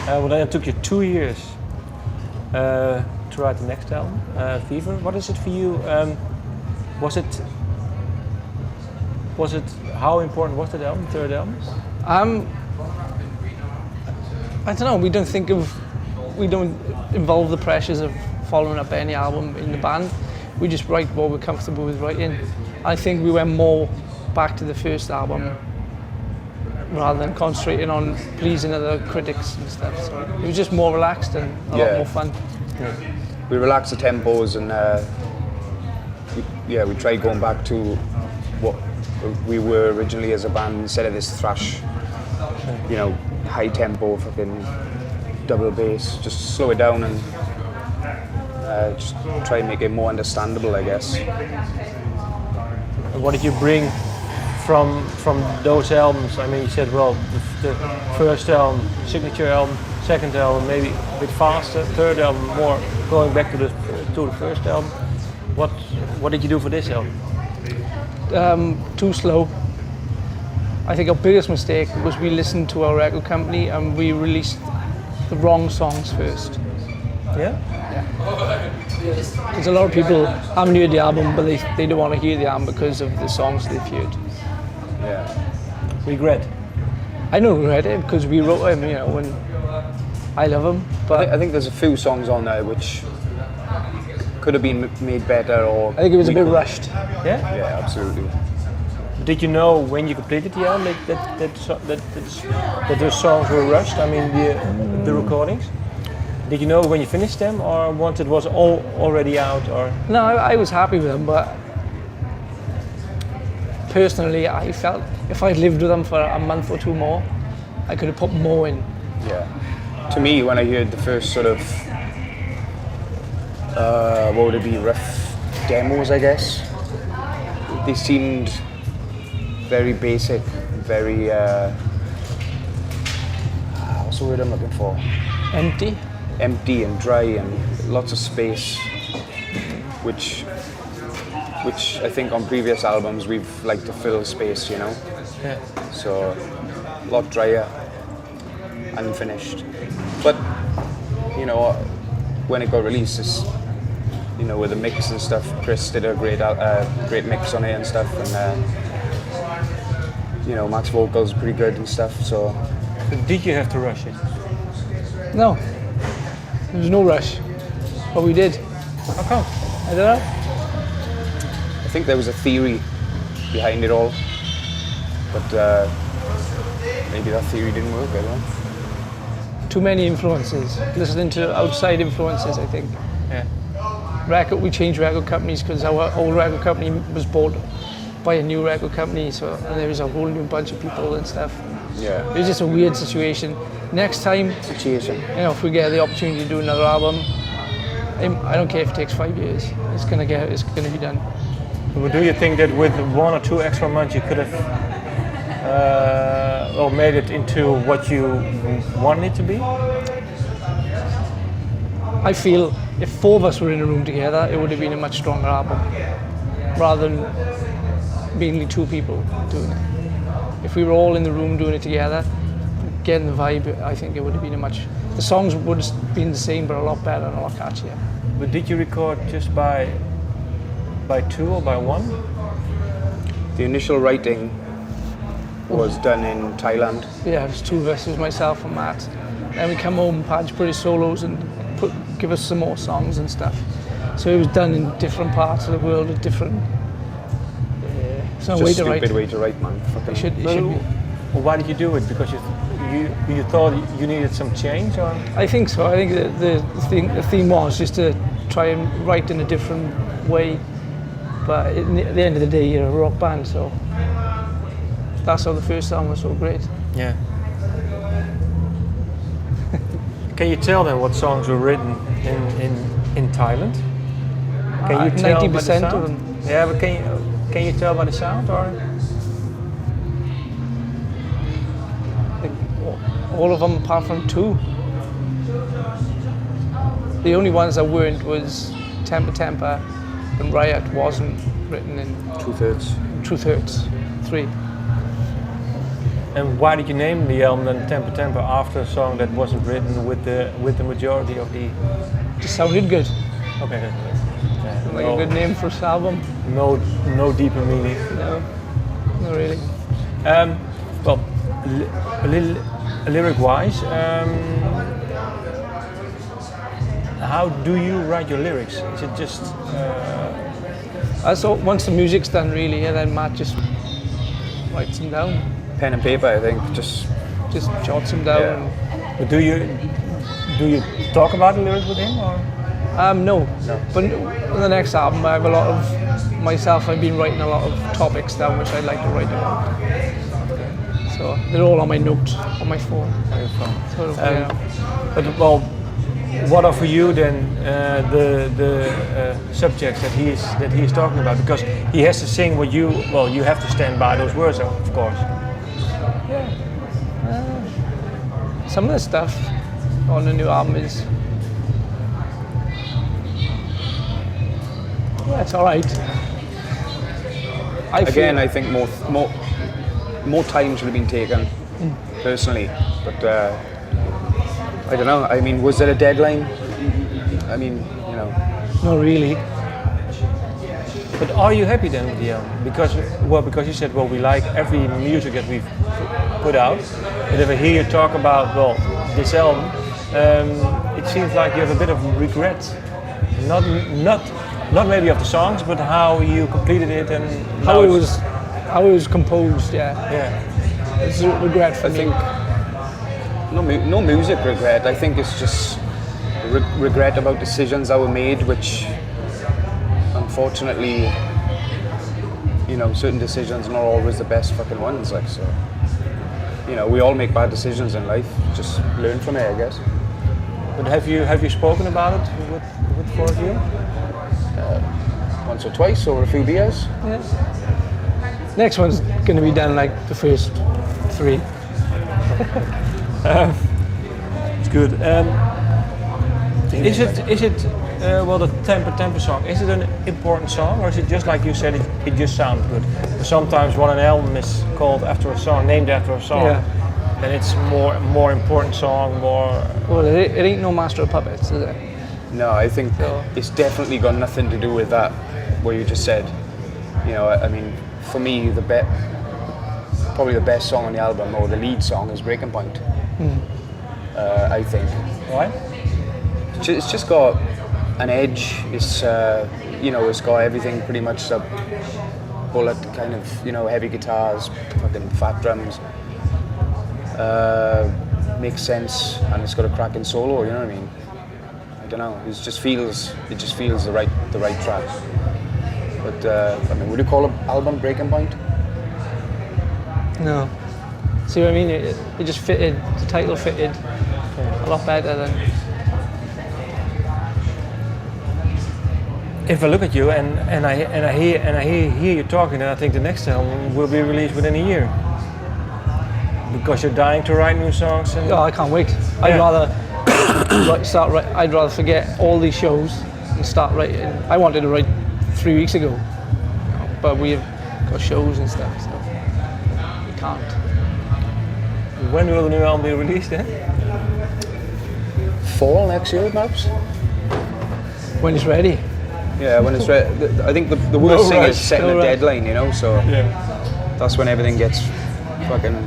Well, then it took you 2 years to write the next album, Fever. What is it for you? Was it how important was that album, third album? I don't know. We don't involve the pressures of following up any album in the band. We just write what we're comfortable with writing. I think we went more back to the first album rather than concentrating on pleasing other critics and stuff. So it was just more relaxed and a lot more fun. Yeah. We relaxed the tempos and we tried going back to what we were originally as a band instead of this thrash, high tempo, fucking double bass. Just slow it down and just try and make it more understandable, I guess. And what did you bring from those albums? I mean, you said, well, the first album, signature album, second album, maybe a bit faster, third album, more going back to the first album. What did you do for this album? Too slow. I think our biggest mistake was we listened to our record company and we released the wrong songs first. Yeah? There's a lot of people haven't heard the album, but they don't want to hear the album because of the songs they've heard. Yeah. Regret? I don't regret it because we wrote them, when I love them. But I think there's a few songs on there which could have been made better, or I think it was a bit rushed. Yeah? Yeah, absolutely. Did you know when you completed the album that those songs were rushed? I mean, the recordings? Did you know when you finished them, or once it was all already out? Or no, I was happy with them, but personally, I felt if I'd lived with them for a month or two more, I could have put more in. Yeah. To me, when I heard the first sort of, what would it be, rough demos, I guess, they seemed very basic, very, what's the word I'm looking for? Empty and dry and lots of space, which I think on previous albums we've liked to fill space, Yeah. So a lot drier, unfinished. But when it got released, it's, with the mix and stuff, Chris did a great mix on it and stuff, and Matt's vocals pretty good and stuff. So did you have to rush it? No. There was no rush, but we did. How come? I don't know. I think there was a theory behind it all, but maybe that theory didn't work, I don't know. Too many influences, listening to outside influences, I think. Yeah. We changed record companies because our old record company was bought by a new record company, and there was a whole new bunch of people and stuff. Yeah. It was just a weird situation. Next time, if we get the opportunity to do another album, I don't care if it takes 5 years. It's gonna be done. But do you think that with 1 or 2 extra months you could have made it into what you wanted it to be? I feel if 4 of us were in a room together, it would have been a much stronger album, rather than being only 2 people doing it. If we were all in the room doing it together, getting the vibe, I think it would have been the songs would have been the same, but a lot better and a lot catchier. But did you record just by 2 or by 1? The initial writing was done in Thailand. Yeah, it was 2 of us, it was myself and Matt. Then we come home, Paget put his solos and give us some more songs and stuff. So it was done in different parts of the world with different. It's no way to write. Stupid way to write, man. It should be. Well, why did you do it? Because you thought you needed some change, or? I think so. I think the theme was just to try and write in a different way. But at the end of the day, you're a rock band, so that's how the first album was so great. Yeah. Can you tell them what songs were written in Thailand? Can you tell 90% by the of them. Yeah, but can you tell by the sound, or? All of them apart from 2. The only ones that weren't was Temper and Riot wasn't written in 2/3. 2/3, 3. And why did you name the album then Temper Temper after a song that wasn't written with the majority of the? Just sounded good. Okay. Like a good name for this album. No deeper meaning. No, not really. Well, lyric-wise, how do you write your lyrics? Is it just? So once the music's done, really, and then Matt just writes them down. Pen and paper, I think. Just jots them down. Yeah. But do you talk about the lyrics with him or? No. But on the next album, I have a lot of myself. I've been writing a lot of topics down, which I'd like to write about. So they're all on my notes on my phone. Sort of, yeah. But well, what are for you then the subjects that he is talking about? Because he has to sing what you have to stand by those words, of course. Yeah. Some of the stuff on the new album is. Yeah, it's all right. I think more time should have been taken, personally. But I don't know. I mean, was there a deadline? I mean, you know. Not really. But are you happy then with the album? Because you said, well, we like every music that we've put out. But if I hear you talk about, well, this album, it seems like you have a bit of regret. Not maybe of the songs, but how you completed it and how it was composed. Yeah. Yeah. It's a regret for I me. think no music regret. I think it's just regret about decisions that were made, which unfortunately, you know, certain decisions are not always the best fucking ones. Like, so, you know, we all make bad decisions in life. Just learn from it, I guess. But have you spoken about it with four of you? Once or twice over a few beers. Yeah. Next one's going to be done like the first three. It's good. Is it well, the Temper Temper song? Is it an important song, or is it just like you said? It just sounds good. Sometimes when an album is called after a song, named after a song, then it's more important song. Well, it ain't no Master of Puppets, is it? No, I think it's definitely got nothing to do with that. What you just said. You know, I mean, for me, probably the best song on the album, or the lead song, is Breaking Point. I think. Why? It's just got an edge. It's you know, it's got everything pretty much. Bullet kind of, you know, heavy guitars, fucking fat drums. Makes sense, and it's got a cracking solo. You know what I mean? I don't know. It just feels the right track. But I mean, would you call an album Breaking Point? No. See what I mean? It just fitted. The title fitted a lot better than. If I look at you and I hear you talking, then I think the next album will be released within a year. Because you're dying to write new songs. And I can't wait. I'd rather forget all these shows and start writing. I wanted to write 3 weeks ago, but we've got shows and stuff, so we can't. When will the new album be released then? Fall next year, perhaps. When it's ready. Yeah, when it's ready. I think the worst thing is setting a deadline, you know. So that's when everything gets fucking.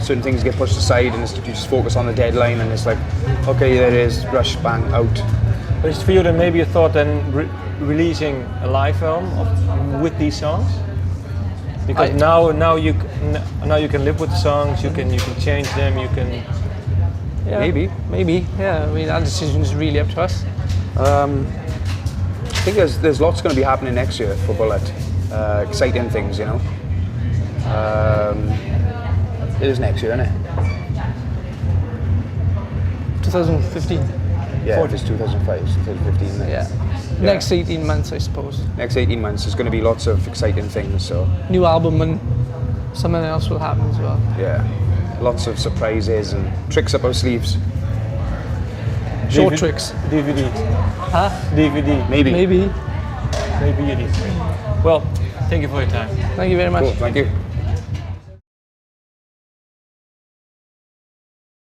Certain things get pushed aside, and you just focus on the deadline, and it's like, okay, there it is, rush, bang, out. But it's for you then maybe a thought then releasing a live album with these songs? Because now you can live with the songs, you can change them, you can. Yeah, maybe. Yeah, I mean that decision is really up to us. I think there's lots going to be happening next year for Bullet. Exciting things, you know. It is next year, isn't it? 2015. Yeah, if it's 2005, it's 2015. Then. Yeah. Next 18 months, I suppose. Next 18 months, there's going to be lots of exciting things. So. New album and something else will happen as well. Yeah, lots of surprises and tricks up our sleeves. Short tricks. DVD. Huh? DVD. Maybe it is. Well, thank you for your time. Thank you very much. Cool, thank you.